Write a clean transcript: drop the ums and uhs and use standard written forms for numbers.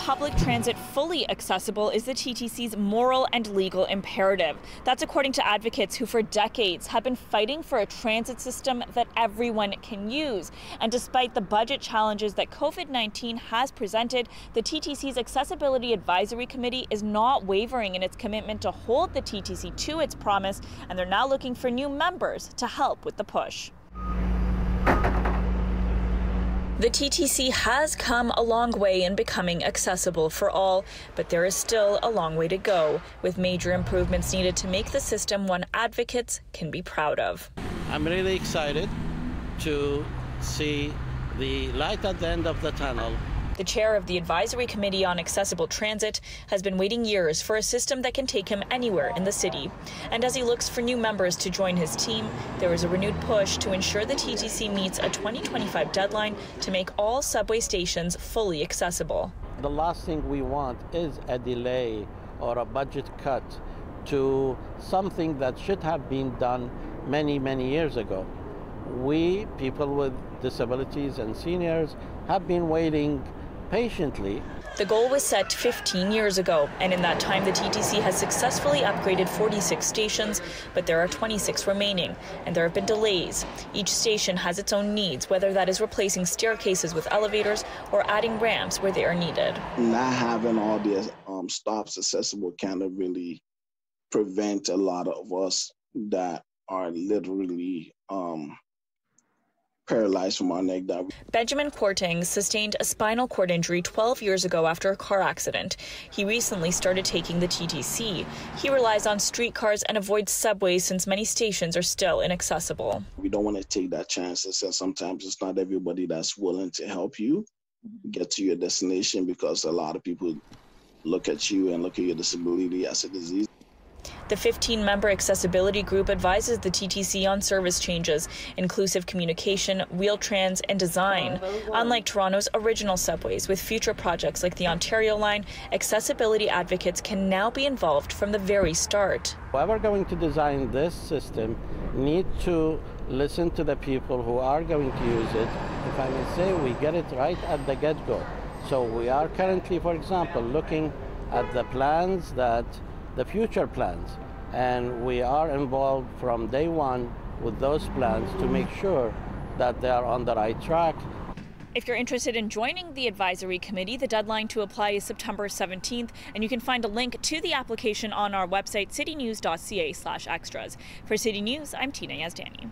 public transit fully accessible is the TTC's moral and legal imperative. That's according to advocates who for decades have been fighting for a transit system that everyone can use. And despite the budget challenges that COVID-19 has presented, the TTC's Accessibility Advisory Committee is not wavering in its commitment to hold the TTC to its promise, and they're now looking for new members to help with the push. The TTC has come a long way in becoming accessible for all, but there is still a long way to go, with major improvements needed to make the system one advocates can be proud of. I'm really excited to see the light at the end of the tunnel. The chair of the Advisory Committee on Accessible Transit has been waiting years for a system that can take him anywhere in the city. And as he looks for new members to join his team, there is a renewed push to ensure the TTC meets a 2025 deadline to make all subway stations fully accessible. The last thing we want is a delay or a budget cut to something that should have been done many, many years ago. We, people with disabilities and seniors, have been waiting patiently. The goal was set 15 years ago, and in that time the TTC has successfully upgraded 46 stations, but there are 26 remaining, and there have been delays. Each station has its own needs, whether that is replacing staircases with elevators or adding ramps where they are needed. Not having all the stops accessible kind of really prevent a lot of us that are literally paralyzed from our neck down. Benjamin Quarteng sustained a spinal cord injury 12 years ago after a car accident. He recently started taking the TTC. He relies on streetcars and avoids subways since many stations are still inaccessible. We don't want to take that chance, and sometimes it's not everybody that's willing to help you get to your destination, because a lot of people look at you and look at your disability as a disease. The 15-member accessibility group advises the TTC on service changes, inclusive communication, Wheel-Trans, and design. Unlike Toronto's original subways, with future projects like the Ontario Line, accessibility advocates can now be involved from the very start. Whoever going to design this system need to listen to the people who are going to use it. If I may say, we get it right at the get-go. So we are currently, for example, looking at the plans the future plans, and we are involved from day one with those plans to make sure that they are on the right track. If you're interested in joining the advisory committee, the deadline to apply is September 17th, and you can find a link to the application on our website, citynews.ca/extras. For City News, I'm Tina Yazdani.